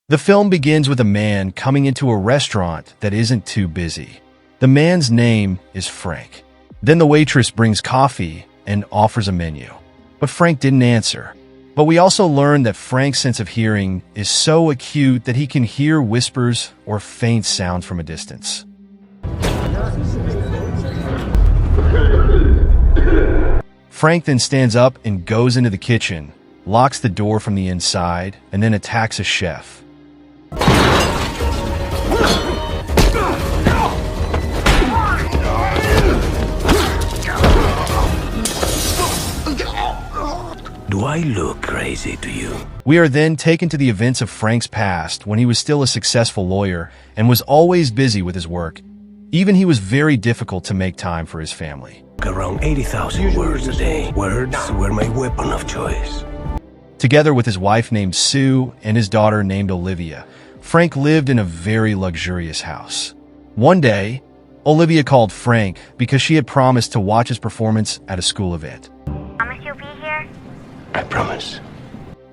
The film begins with a man coming into a restaurant that isn't too busy. The man's name is Frank. Then the waitress brings coffee and offers a menu. But Frank didn't answer. But we also learn that Frank's sense of hearing is so acute that he can hear whispers or faint sounds from a distance. Frank then stands up and goes into the kitchen, locks the door from the inside, and then attacks a chef. Do I look crazy to you? We are then taken to the events of Frank's past when he was still a successful lawyer and was always busy with his work. Even he was very difficult to make time for his family. Around 80,000 words a day. Words were my weapon of choice. Together with his wife named Sue and his daughter named Olivia, Frank lived in a very luxurious house. One day, Olivia called Frank because she had promised to watch his performance at a school event. Promise you'll be here? I promise.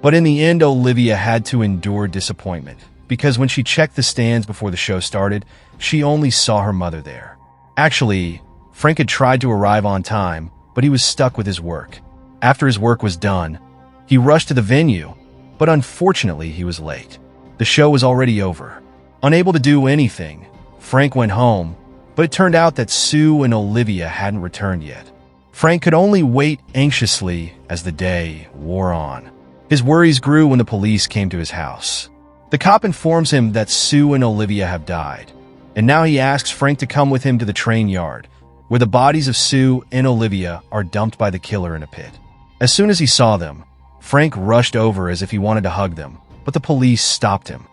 But in the end, Olivia had to endure disappointment because when she checked the stands before the show started, she only saw her mother there. Actually, Frank had tried to arrive on time, but he was stuck with his work. After his work was done, he rushed to the venue, but unfortunately he was late. The show was already over. Unable to do anything, Frank went home, but it turned out that Sue and Olivia hadn't returned yet. Frank could only wait anxiously as the day wore on. His worries grew when the police came to his house. The cop informs him that Sue and Olivia have died, and now he asks Frank to come with him to the train yard, where the bodies of Sue and Olivia are dumped by the killer in a pit. As soon as he saw them, Frank rushed over as if he wanted to hug them, but the police stopped him.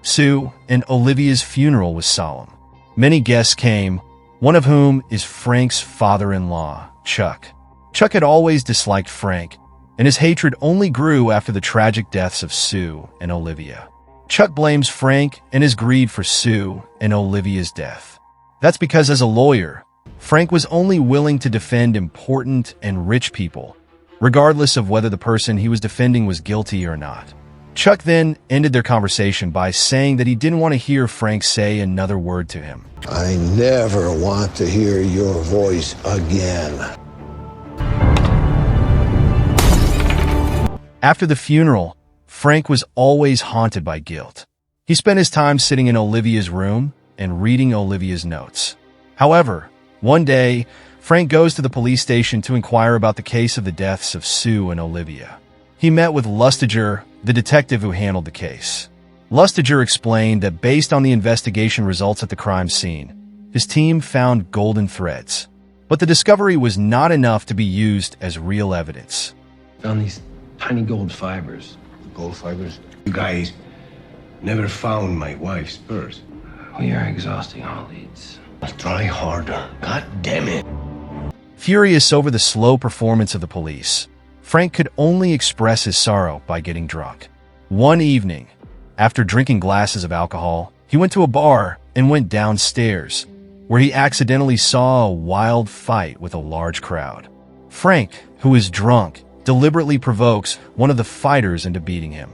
Sue and Olivia's funeral was solemn. Many guests came, one of whom is Frank's father-in-law, Chuck. Chuck had always disliked Frank, and his hatred only grew after the tragic deaths of Sue and Olivia. Chuck blames Frank and his greed for Sue and Olivia's death. That's because as a lawyer, Frank was only willing to defend important and rich people, regardless of whether the person he was defending was guilty or not. Chuck then ended their conversation by saying that he didn't want to hear Frank say another word to him. I never want to hear your voice again. After the funeral, Frank was always haunted by guilt. He spent his time sitting in Olivia's room and reading Olivia's notes. However, one day, Frank goes to the police station to inquire about the case of the deaths of Sue and Olivia. He met with Lustiger, the detective who handled the case. Lustiger explained that based on the investigation results at the crime scene, his team found golden threads. But the discovery was not enough to be used as real evidence. Found these tiny gold fibers. Gold fibers? You guys never found my wife's purse. We are exhausting all leads. I'll try harder. God damn it. Furious over the slow performance of the police, Frank could only express his sorrow by getting drunk. One evening, after drinking glasses of alcohol, he went to a bar and went downstairs, where he accidentally saw a wild fight with a large crowd. Frank, who is drunk, deliberately provokes one of the fighters into beating him.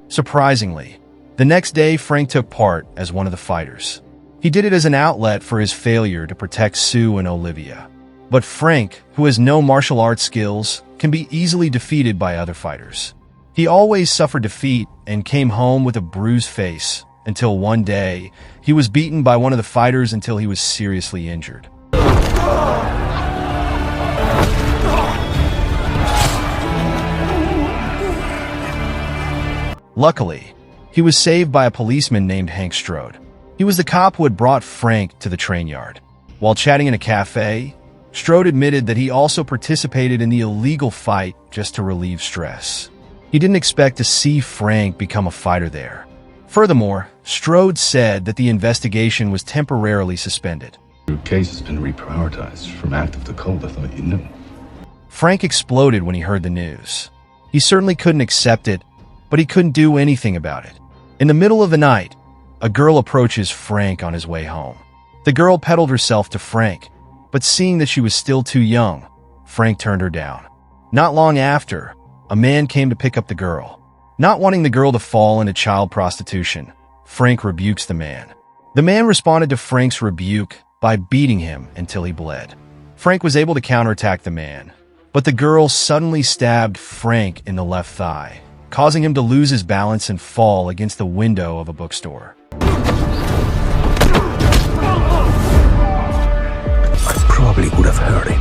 Surprisingly, the next day Frank took part as one of the fighters. He did it as an outlet for his failure to protect Sue and Olivia. But Frank, who has no martial arts skills, can be easily defeated by other fighters. He always suffered defeat and came home with a bruised face until one day he was beaten by one of the fighters until he was seriously injured. Luckily, he was saved by a policeman named Hank Strode. He was the cop who had brought Frank to the train yard. While chatting in a cafe, Strode admitted that he also participated in the illegal fight just to relieve stress. He didn't expect to see Frank become a fighter there. Furthermore, Strode said that the investigation was temporarily suspended. Your case has been reprioritized from active to cold. I thought you knew. Frank exploded when he heard the news. He certainly couldn't accept it, but he couldn't do anything about it. In the middle of the night, a girl approaches Frank on his way home. The girl peddled herself to Frank, but seeing that she was still too young, Frank turned her down. Not long after, a man came to pick up the girl. Not wanting the girl to fall into child prostitution, Frank rebukes the man. The man responded to Frank's rebuke by beating him until he bled. Frank was able to counterattack the man, but the girl suddenly stabbed Frank in the left thigh, causing him to lose his balance and fall against the window of a bookstore. I probably would have heard it.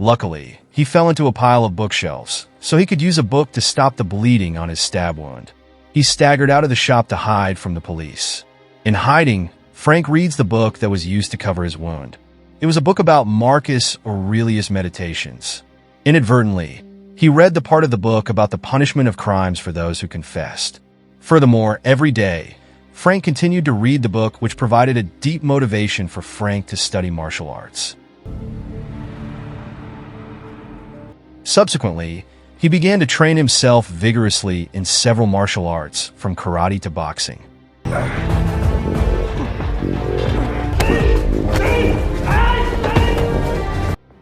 Luckily, he fell into a pile of bookshelves, so he could use a book to stop the bleeding on his stab wound. He staggered out of the shop to hide from the police. In hiding, Frank reads the book that was used to cover his wound. It was a book about Marcus Aurelius' Meditations. Inadvertently, he read the part of the book about the punishment of crimes for those who confessed. Furthermore, every day, Frank continued to read the book, which provided a deep motivation for Frank to study martial arts. Subsequently, he began to train himself vigorously in several martial arts, from karate to boxing.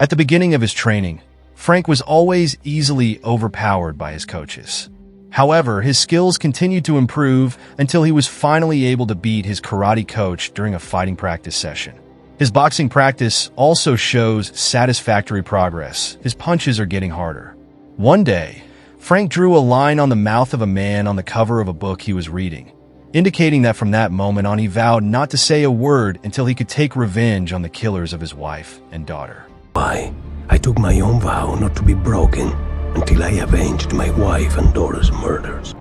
At the beginning of his training, Frank was always easily overpowered by his coaches. However, his skills continued to improve until he was finally able to beat his karate coach during a fighting practice session. His boxing practice also shows satisfactory progress. His punches are getting harder. One day, Frank drew a line on the mouth of a man on the cover of a book he was reading, indicating that from that moment on he vowed not to say a word until he could take revenge on the killers of his wife and daughter. I took my own vow not to be broken until I avenged my wife and daughter's murders.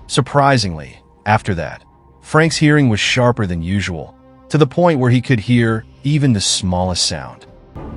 Surprisingly, after that, Frank's hearing was sharper than usual, to the point where he could hear even the smallest sound.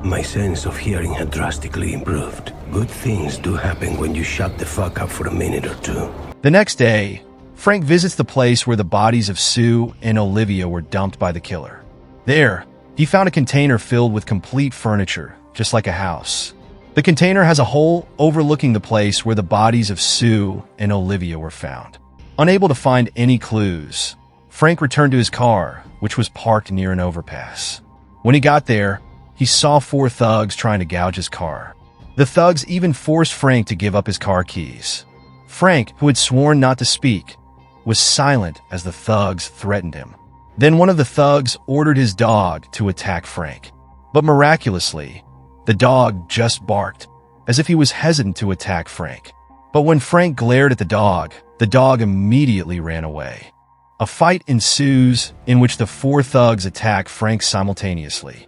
My sense of hearing had drastically improved. Good things do happen when you shut the fuck up for a minute or two. The next day, Frank visits the place where the bodies of Sue and Olivia were dumped by the killer. There, he found a container filled with complete furniture, just like a house. The container has a hole overlooking the place where the bodies of Sue and Olivia were found. Unable to find any clues, Frank returned to his car, which was parked near an overpass. When he got there, he saw 4 thugs trying to gouge his car. The thugs even forced Frank to give up his car keys. Frank, who had sworn not to speak, was silent as the thugs threatened him. Then one of the thugs ordered his dog to attack Frank. But miraculously, the dog just barked, as if he was hesitant to attack Frank. But when Frank glared at the dog immediately ran away. A fight ensues in which the 4 thugs attack Frank simultaneously.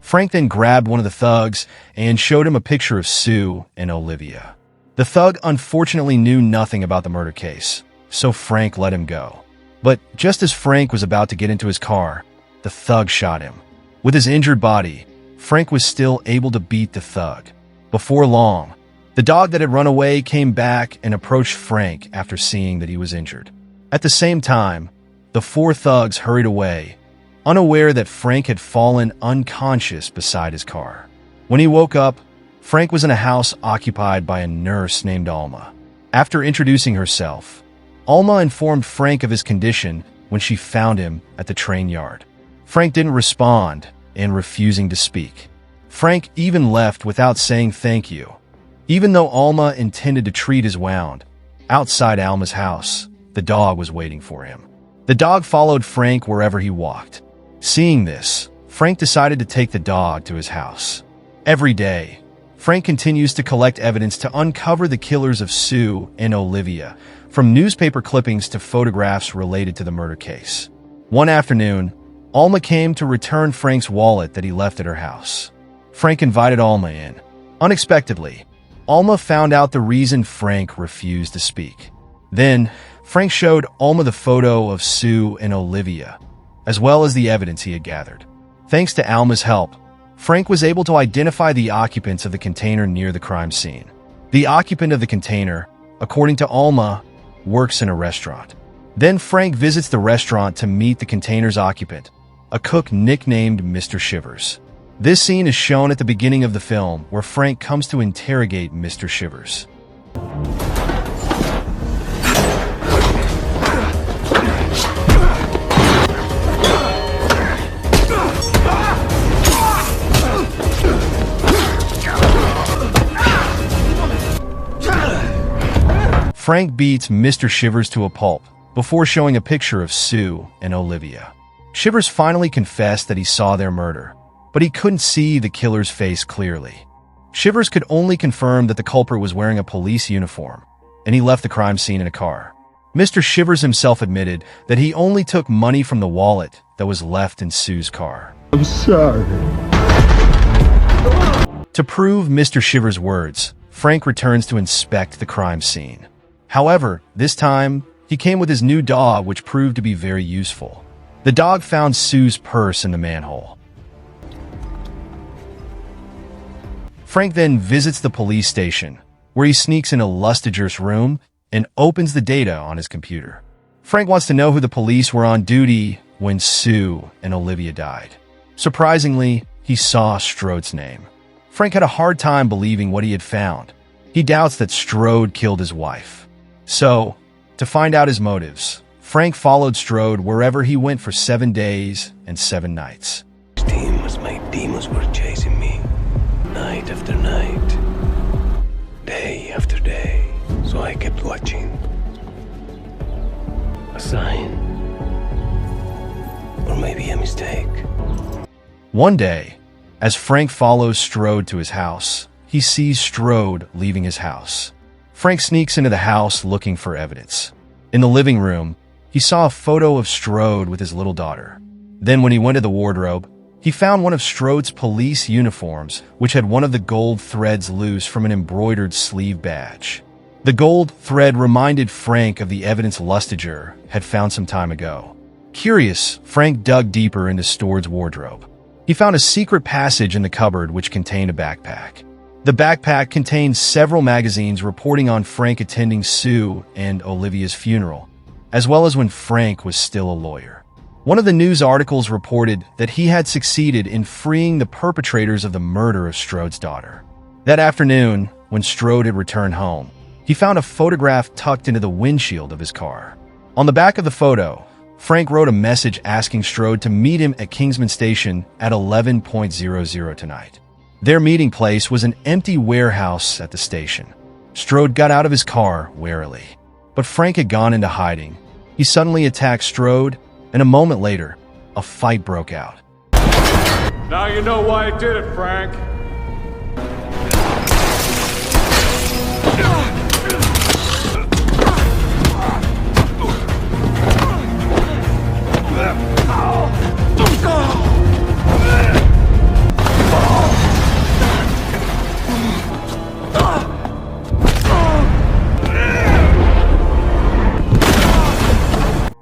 Frank then grabbed one of the thugs and showed him a picture of Sue and Olivia. The thug unfortunately knew nothing about the murder case, so Frank let him go. But just as Frank was about to get into his car, the thug shot him. With his injured body, Frank was still able to beat the thug. Before long, the dog that had run away came back and approached Frank after seeing that he was injured. At the same time, the 4 thugs hurried away, unaware that Frank had fallen unconscious beside his car. When he woke up, Frank was in a house occupied by a nurse named Alma. After introducing herself, Alma informed Frank of his condition when she found him at the train yard. Frank didn't respond and refusing to speak. Frank even left without saying thank you. Even though Alma intended to treat his wound, outside Alma's house, the dog was waiting for him. The dog followed Frank wherever he walked. Seeing this, Frank decided to take the dog to his house. Every day, Frank continues to collect evidence to uncover the killers of Sue and Olivia, from newspaper clippings to photographs related to the murder case. One afternoon, Alma came to return Frank's wallet that he left at her house. Frank invited Alma in. Unexpectedly, Alma found out the reason Frank refused to speak. Then, Frank showed Alma the photo of Sue and Olivia, as well as the evidence he had gathered. Thanks to Alma's help, Frank was able to identify the occupants of the container near the crime scene. The occupant of the container according to Alma, works in a restaurant. Then Frank visits the restaurant to meet the container's occupant, a cook nicknamed Mr. Shivers. This scene is shown at the beginning of the film, where Frank comes to interrogate Mr. Shivers. Frank beats Mr. Shivers to a pulp before showing a picture of Sue and Olivia. Shivers finally confessed that he saw their murder, but he couldn't see the killer's face clearly. Shivers could only confirm that the culprit was wearing a police uniform, and he left the crime scene in a car. Mr. Shivers himself admitted that he only took money from the wallet that was left in Sue's car. I'm sorry. To prove Mr. Shivers' words, Frank returns to inspect the crime scene. However, this time, he came with his new dog, which proved to be very useful. The dog found Sue's purse in the manhole. Frank then visits the police station, where he sneaks into Lustiger's room and opens the data on his computer. Frank wants to know who the police were on duty when Sue and Olivia died. Surprisingly, he saw Strode's name. Frank had a hard time believing what he had found. He doubts that Strode killed his wife. So, to find out his motives, Frank followed Strode wherever he went for 7 days and 7 nights. My demons were chasing me, night after night, day after day, so I kept watching. A sign, or maybe a mistake. One day, as Frank follows Strode to his house, he sees Strode leaving his house. Frank sneaks into the house looking for evidence. In the living room, he saw a photo of Strode with his little daughter. Then when he went to the wardrobe, he found one of Strode's police uniforms, which had one of the gold threads loose from an embroidered sleeve badge. The gold thread reminded Frank of the evidence Lustiger had found some time ago. Curious, Frank dug deeper into Strode's wardrobe. He found a secret passage in the cupboard which contained a backpack. The backpack contained several magazines reporting on Frank attending Sue and Olivia's funeral, as well as when Frank was still a lawyer. One of the news articles reported that he had succeeded in freeing the perpetrators of the murder of Strode's daughter. That afternoon, when Strode had returned home, he found a photograph tucked into the windshield of his car. On the back of the photo, Frank wrote a message asking Strode to meet him at Kingsman Station at 11:00 tonight. Their meeting place was an empty warehouse at the station. Strode got out of his car warily, but Frank had gone into hiding. He suddenly attacked Strode, and a moment later, a fight broke out. Now you know why I did it, Frank.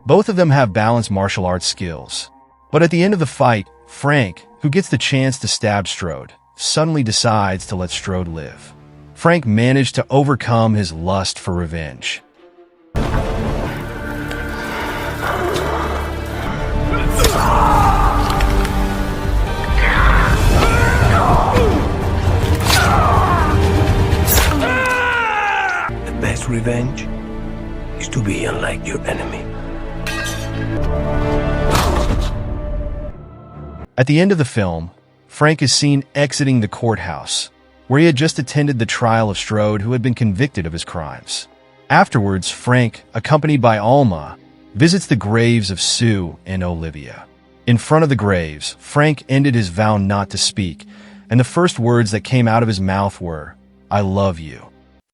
Both of them have balanced martial arts skills. But at the end of the fight, Frank, who gets the chance to stab Strode, suddenly decides to let Strode live. Frank managed to overcome his lust for revenge. The best revenge is to be unlike your enemy. At the end of the film, Frank is seen exiting the courthouse, where he had just attended the trial of Strode, who had been convicted of his crimes. Afterwards, Frank, accompanied by Alma, visits the graves of Sue and Olivia. In front of the graves, Frank ended his vow not to speak, and the first words that came out of his mouth were, "I love you."